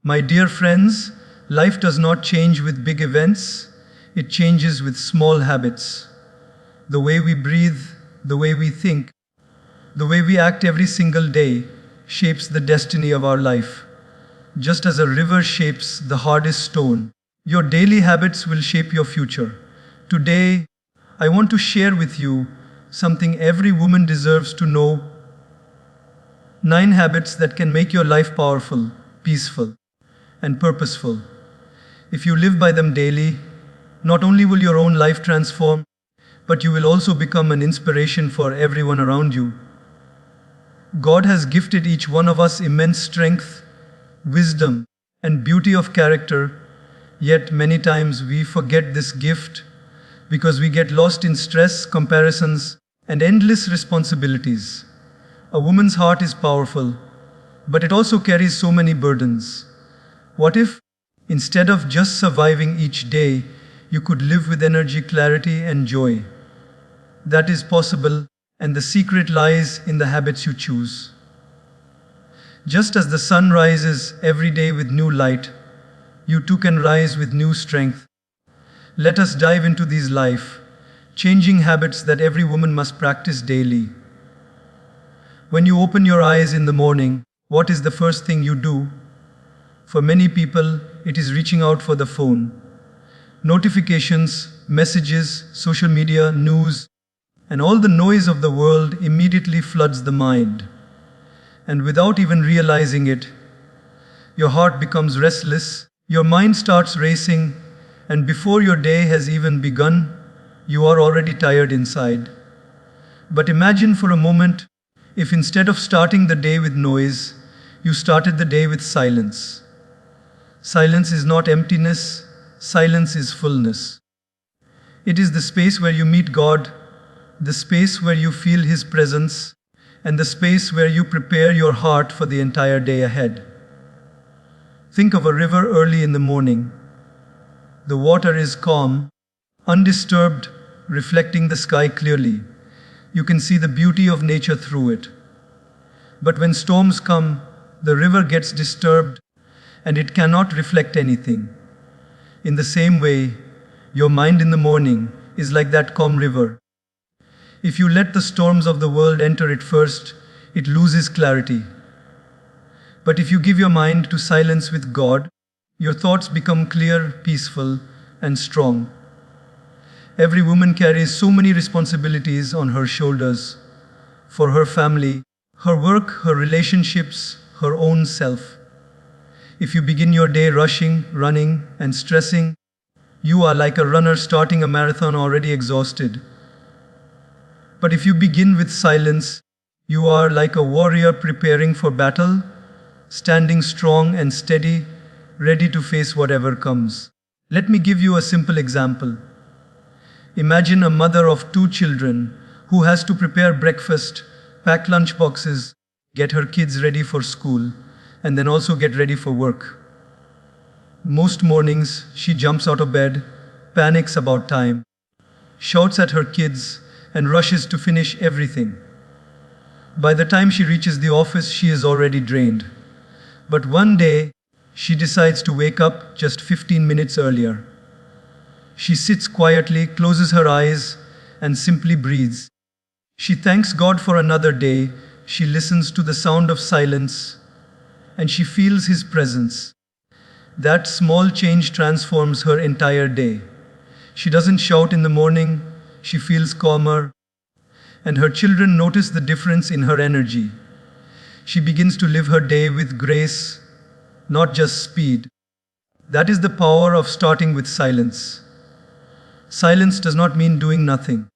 My dear friends, life does not change with big events, it changes with small habits. The way we breathe, the way we think, the way we act every single day shapes the destiny of our life. Just as a river shapes the hardest stone, your daily habits will shape your future. Today, I want to share with you something every woman deserves to know: 9 habits that can make your life powerful, peaceful, and purposeful. If you live by them daily, not only will your own life transform, but you will also become an inspiration for everyone around you. God has gifted each one of us immense strength, wisdom, and beauty of character, yet many times we forget this gift because we get lost in stress, comparisons, and endless responsibilities. A woman's heart is powerful, but it also carries so many burdens. What if, instead of just surviving each day, you could live with energy, clarity, and joy? That is possible, and the secret lies in the habits you choose. Just as the sun rises every day with new light, you too can rise with new strength. Let us dive into these life-changing habits that every woman must practice daily. When you open your eyes in the morning, what is the first thing you do? For many people, it is reaching out for the phone. Notifications, messages, social media, news, and all the noise of the world immediately floods the mind. And without even realizing it, your heart becomes restless, your mind starts racing, and before your day has even begun, you are already tired inside. But imagine for a moment if instead of starting the day with noise, you started the day with silence. Silence is not emptiness, silence is fullness. It is the space where you meet God, the space where you feel His presence, and the space where you prepare your heart for the entire day ahead. Think of a river early in the morning. The water is calm, undisturbed, reflecting the sky clearly. You can see the beauty of nature through it. But when storms come, the river gets disturbed and it cannot reflect anything. In the same way, your mind in the morning is like that calm river. If you let the storms of the world enter it first, it loses clarity. But if you give your mind to silence with God, your thoughts become clear, peaceful, and strong. Every woman carries so many responsibilities on her shoulders for her family, her work, her relationships, her own self. If you begin your day rushing, running, and stressing, you are like a runner starting a marathon already exhausted. But if you begin with silence, you are like a warrior preparing for battle, standing strong and steady, ready to face whatever comes. Let me give you a simple example. Imagine a mother of 2 children who has to prepare breakfast, pack lunch boxes, get her kids ready for school, and then also get ready for work. Most mornings, she jumps out of bed, panics about time, shouts at her kids, and rushes to finish everything. By the time she reaches the office, she is already drained. But one day, she decides to wake up just 15 minutes earlier. She sits quietly, closes her eyes, and simply breathes. She thanks God for another day, she listens to the sound of silence, and she feels His presence. That small change transforms her entire day. She doesn't shout in the morning, she feels calmer, and her children notice the difference in her energy. She begins to live her day with grace, not just speed. That is the power of starting with silence. Silence does not mean doing nothing.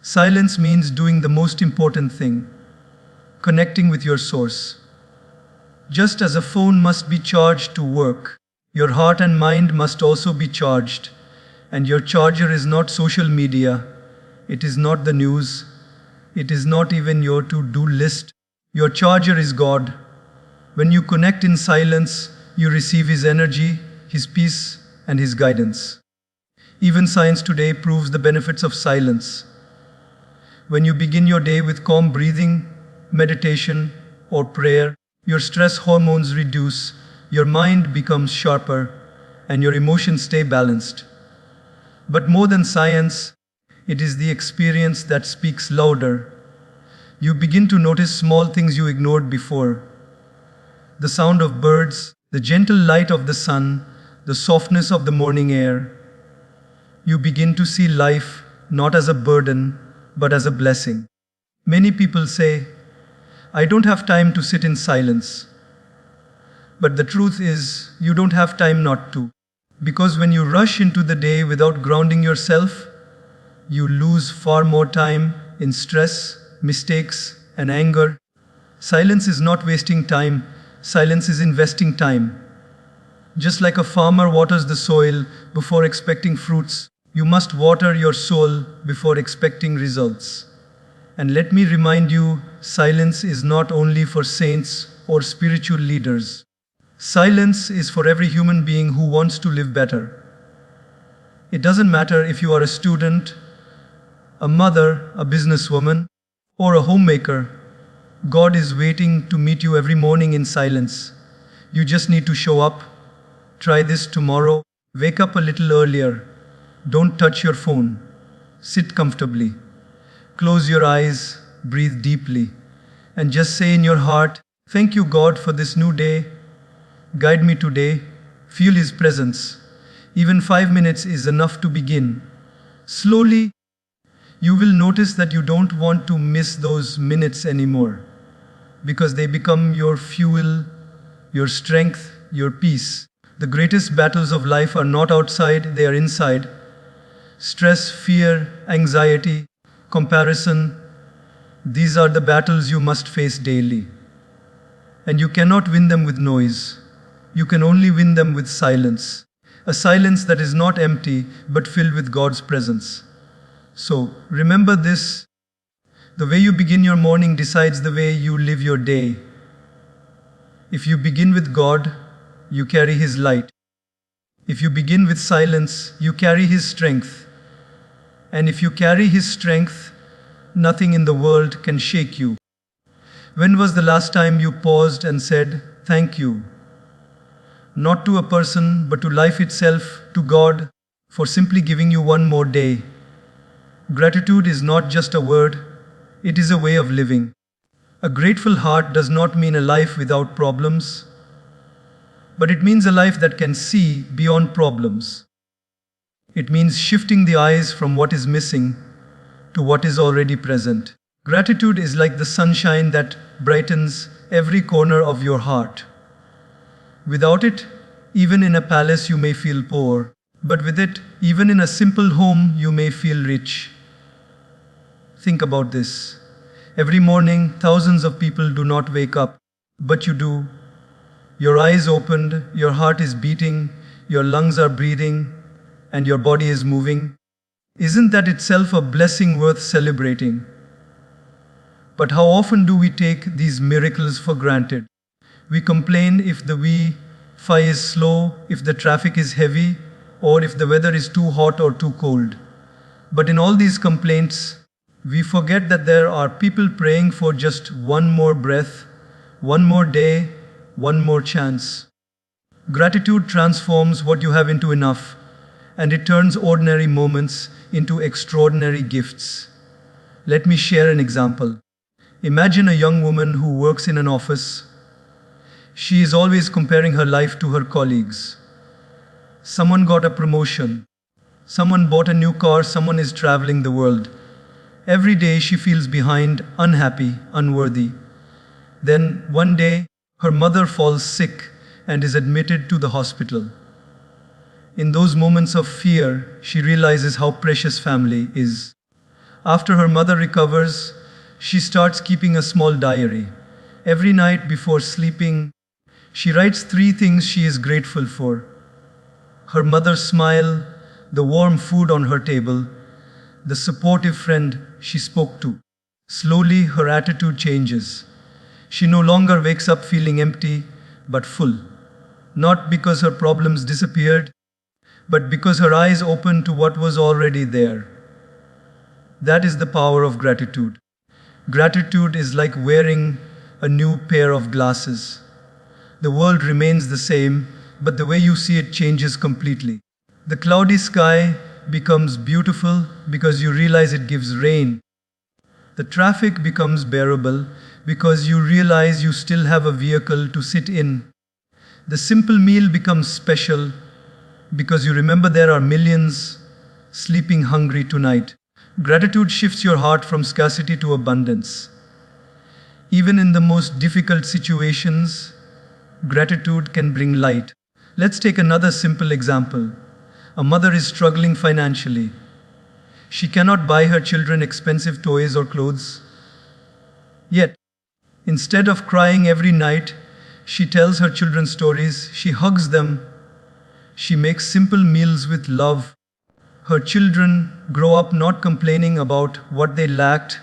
Silence means doing the most important thing, connecting with your source. Just as a phone must be charged to work, your heart and mind must also be charged. And your charger is not social media, it is not the news, it is not even your to-do list. Your charger is God. When you connect in silence, you receive His energy, His peace, and His guidance. Even science today proves the benefits of silence. When you begin your day with calm breathing, meditation, or prayer, your stress hormones reduce, your mind becomes sharper, and your emotions stay balanced. But more than science, it is the experience that speaks louder. You begin to notice small things you ignored before: the sound of birds, the gentle light of the sun, the softness of the morning air. You begin to see life not as a burden, but as a blessing. Many people say, "I don't have time to sit in silence." But the truth is, you don't have time not to. Because when you rush into the day without grounding yourself, you lose far more time in stress, mistakes, and anger. Silence is not wasting time, silence is investing time. Just like a farmer waters the soil before expecting fruits, you must water your soul before expecting results. And let me remind you, silence is not only for saints or spiritual leaders. Silence is for every human being who wants to live better. It doesn't matter if you are a student, a mother, a businesswoman, or a homemaker. God is waiting to meet you every morning in silence. You just need to show up. Try this tomorrow. Wake up a little earlier. Don't touch your phone. Sit comfortably. Close your eyes, breathe deeply, and just say in your heart, "Thank you, God, for this new day. Guide me today." Feel His presence. Even 5 minutes is enough to begin. Slowly, you will notice that you don't want to miss those minutes anymore, because they become your fuel, your strength, your peace. The greatest battles of life are not outside, they are inside. Stress, fear, anxiety, comparison, these are the battles you must face daily. And you cannot win them with noise. You can only win them with silence. A silence that is not empty, but filled with God's presence. So, remember this: the way you begin your morning decides the way you live your day. If you begin with God, you carry His light. If you begin with silence, you carry His strength. And if you carry His strength, nothing in the world can shake you. When was the last time you paused and said, "Thank you"? Not to a person, but to life itself, to God, for simply giving you one more day. Gratitude is not just a word, it is a way of living. A grateful heart does not mean a life without problems, but it means a life that can see beyond problems. It means shifting the eyes from what is missing to what is already present. Gratitude is like the sunshine that brightens every corner of your heart. Without it, even in a palace you may feel poor, but with it, even in a simple home you may feel rich. Think about this. Every morning, thousands of people do not wake up, but you do. Your eyes opened, your heart is beating, your lungs are breathing, and your body is moving. Isn't that itself a blessing worth celebrating? But how often do we take these miracles for granted? We complain if the Wi-Fi is slow, if the traffic is heavy, or if the weather is too hot or too cold. But in all these complaints, we forget that there are people praying for just one more breath, one more day, one more chance. Gratitude transforms what you have into enough, and it turns ordinary moments into extraordinary gifts. Let me share an example. Imagine a young woman who works in an office. She is always comparing her life to her colleagues. Someone got a promotion. Someone bought a new car. Someone is traveling the world. Every day she feels behind, unhappy, unworthy. Then one day, her mother falls sick and is admitted to the hospital. In those moments of fear, she realizes how precious family is. After her mother recovers, she starts keeping a small diary. Every night before sleeping, she writes 3 things she is grateful for: her mother's smile, the warm food on her table, the supportive friend she spoke to. Slowly, her attitude changes. She no longer wakes up feeling empty, but full. Not because her problems disappeared, but because her eyes opened to what was already there. That is the power of gratitude. Gratitude is like wearing a new pair of glasses. The world remains the same, but the way you see it changes completely. The cloudy sky becomes beautiful because you realize it gives rain. The traffic becomes bearable because you realize you still have a vehicle to sit in. The simple meal becomes special because you remember there are millions sleeping hungry tonight. Gratitude shifts your heart from scarcity to abundance. Even in the most difficult situations, gratitude can bring light. Let's take another simple example. A mother is struggling financially. She cannot buy her children expensive toys or clothes. Yet, instead of crying every night, she tells her children stories, she hugs them, she makes simple meals with love. Her children grow up not complaining about what they lacked,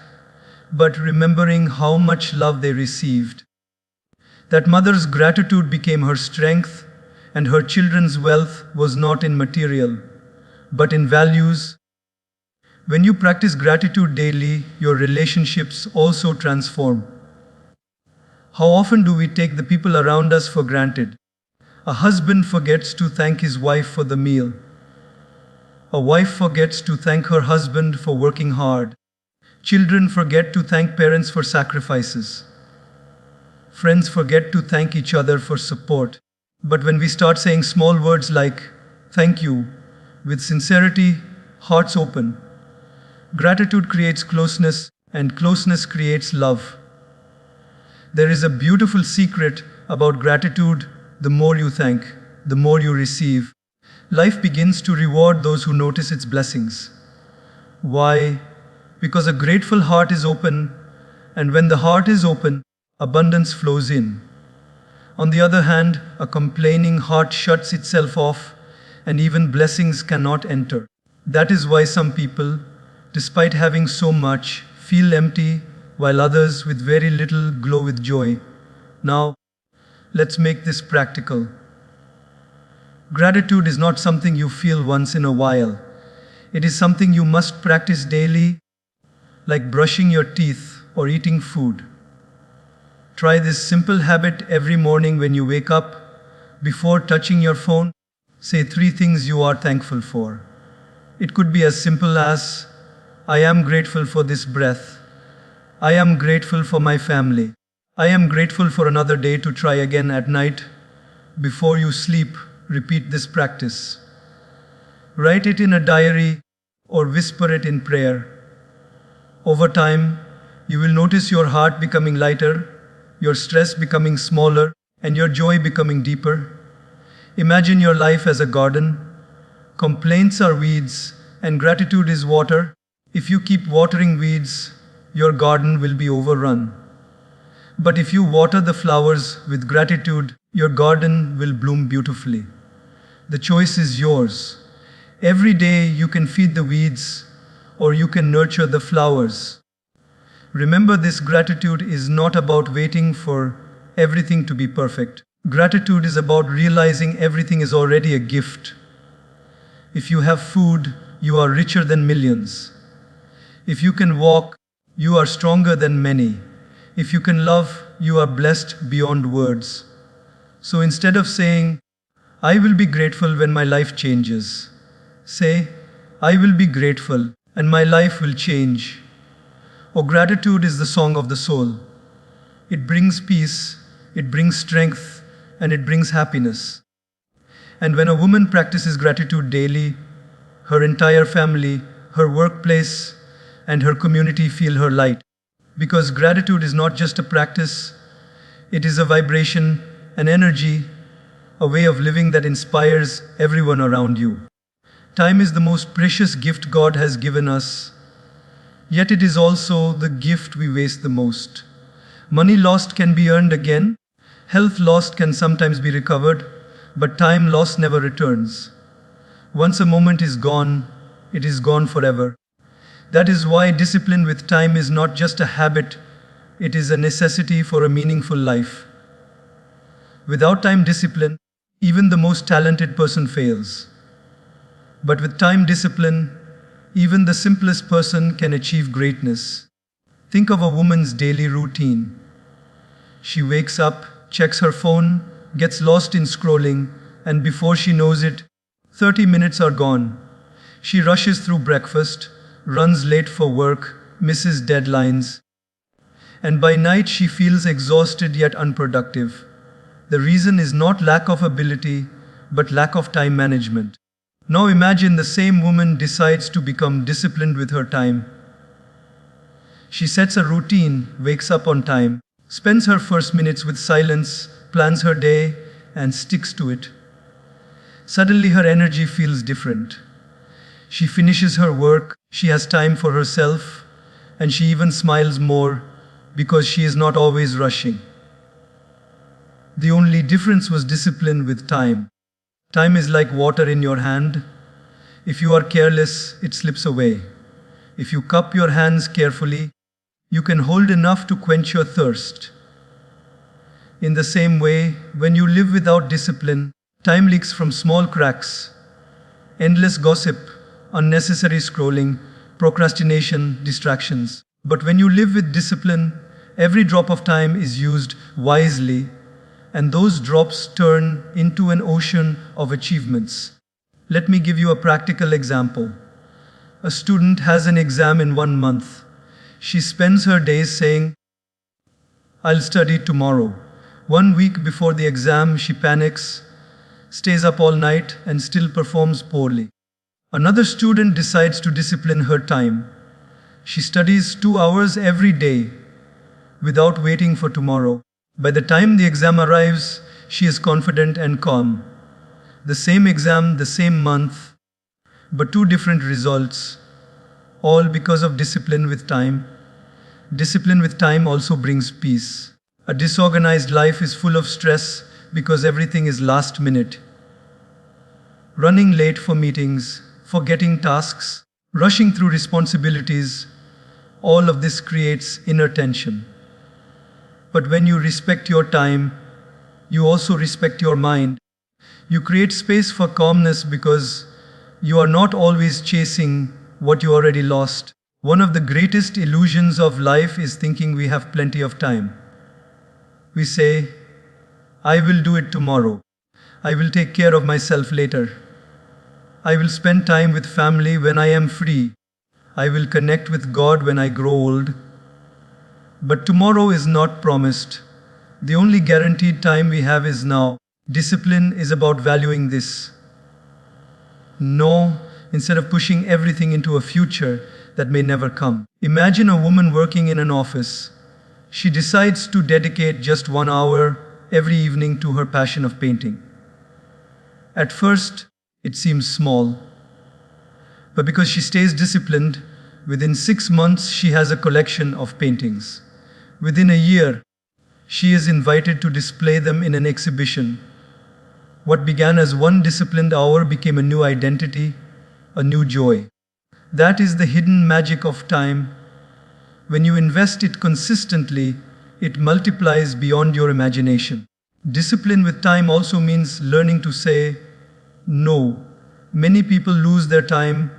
but remembering how much love they received. That mother's gratitude became her strength, and her children's wealth was not in material, but in values. When you practice gratitude daily, your relationships also transform. How often do we take the people around us for granted? A husband forgets to thank his wife for the meal. A wife forgets to thank her husband for working hard. Children forget to thank parents for sacrifices. Friends forget to thank each other for support. But when we start saying small words like, thank you, with sincerity, hearts open, gratitude creates closeness, and closeness creates love. There is a beautiful secret about gratitude. The more you thank, the more you receive. Life begins to reward those who notice its blessings. Why? Because a grateful heart is open, and when the heart is open, abundance flows in. On the other hand, a complaining heart shuts itself off, and even blessings cannot enter. That is why some people, despite having so much, feel empty, while others with very little glow with joy. Now, let's make this practical. Gratitude is not something you feel once in a while. It is something you must practice daily, like brushing your teeth or eating food. Try this simple habit every morning when you wake up. Before touching your phone, say 3 things you are thankful for. It could be as simple as, I am grateful for this breath. I am grateful for my family. I am grateful for another day to try again at night. Before you sleep, repeat this practice. Write it in a diary or whisper it in prayer. Over time, you will notice your heart becoming lighter, your stress becoming smaller, and your joy becoming deeper. Imagine your life as a garden. Complaints are weeds, and gratitude is water. If you keep watering weeds, your garden will be overrun. But if you water the flowers with gratitude, your garden will bloom beautifully. The choice is yours. Every day you can feed the weeds, or you can nurture the flowers. Remember, this gratitude is not about waiting for everything to be perfect. Gratitude is about realizing everything is already a gift. If you have food, you are richer than millions. If you can walk, you are stronger than many. If you can love, you are blessed beyond words. So instead of saying, I will be grateful when my life changes, say, I will be grateful and my life will change. Oh, gratitude is the song of the soul. It brings peace, it brings strength, and it brings happiness. And when a woman practices gratitude daily, her entire family, her workplace, and her community feel her light. Because gratitude is not just a practice, it is a vibration, an energy, a way of living that inspires everyone around you. Time is the most precious gift God has given us, yet it is also the gift we waste the most. Money lost can be earned again, health lost can sometimes be recovered, but time lost never returns. Once a moment is gone, it is gone forever. That is why discipline with time is not just a habit, it is a necessity for a meaningful life. Without time discipline, even the most talented person fails. But with time discipline, even the simplest person can achieve greatness. Think of a woman's daily routine. She wakes up, checks her phone, gets lost in scrolling, and before she knows it, 30 minutes are gone. She rushes through breakfast, runs late for work, misses deadlines, and by night she feels exhausted yet unproductive. The reason is not lack of ability, but lack of time management. Now imagine the same woman decides to become disciplined with her time. She sets a routine, wakes up on time, spends her first minutes with silence, plans her day, and sticks to it. Suddenly her energy feels different. She finishes her work, she has time for herself, and she even smiles more because she is not always rushing. The only difference was discipline with time. Time is like water in your hand. If you are careless, it slips away. If you cup your hands carefully, you can hold enough to quench your thirst. In the same way, when you live without discipline, time leaks from small cracks. Endless gossip, unnecessary scrolling, procrastination, distractions. But when you live with discipline, every drop of time is used wisely, and those drops turn into an ocean of achievements. Let me give you a practical example. A student has an exam in 1 month. She spends her days saying, "I'll study tomorrow." 1 week before the exam, she panics, stays up all night, and still performs poorly. Another student decides to discipline her time. She studies 2 hours every day without waiting for tomorrow. By the time the exam arrives, she is confident and calm. The same exam, the same month, but two different results, all because of discipline with time. Discipline with time also brings peace. A disorganized life is full of stress because everything is last minute. Running late for meetings, forgetting tasks, rushing through responsibilities, all of this creates inner tension. But when you respect your time, you also respect your mind. You create space for calmness because you are not always chasing what you already lost. One of the greatest illusions of life is thinking we have plenty of time. We say, "I will do it tomorrow. I will take care of myself later. I will spend time with family when I am free. I will connect with God when I grow old." But tomorrow is not promised. The only guaranteed time we have is now. Discipline is about valuing this. No, instead of pushing everything into a future that may never come. Imagine a woman working in an office. She decides to dedicate just 1 hour every evening to her passion of painting. At first, it seems small. But because she stays disciplined, within 6 months she has a collection of paintings. Within a year, she is invited to display them in an exhibition. What began as one disciplined hour became a new identity, a new joy. That is the hidden magic of time. When you invest it consistently, it multiplies beyond your imagination. Discipline with time also means learning to say no. Many people lose their time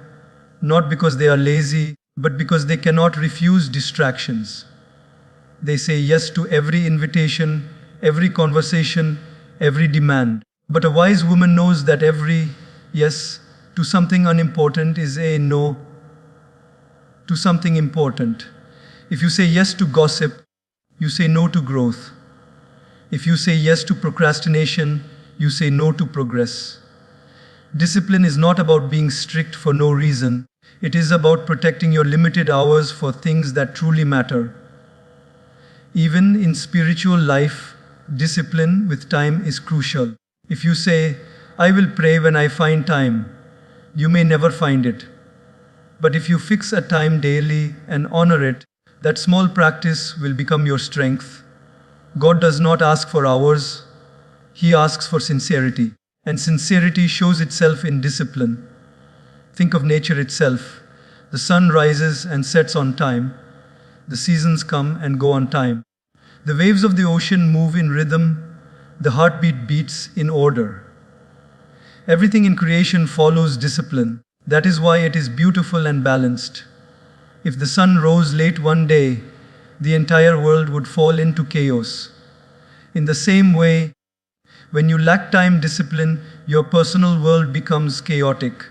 not because they are lazy, but because they cannot refuse distractions. They say yes to every invitation, every conversation, every demand. But a wise woman knows that every yes to something unimportant is a no to something important. If you say yes to gossip, you say no to growth. If you say yes to procrastination, you say no to progress. Discipline is not about being strict for no reason. It is about protecting your limited hours for things that truly matter. Even in spiritual life, discipline with time is crucial. If you say, "I will pray when I find time," you may never find it. But if you fix a time daily and honor it, that small practice will become your strength. God does not ask for hours, He asks for sincerity. And sincerity shows itself in discipline. Think of nature itself. The sun rises and sets on time. The seasons come and go on time. The waves of the ocean move in rhythm. The heartbeat beats in order. Everything in creation follows discipline. That is why it is beautiful and balanced. If the sun rose late one day, the entire world would fall into chaos. In the same way, When you lack time discipline, your personal world becomes chaotic.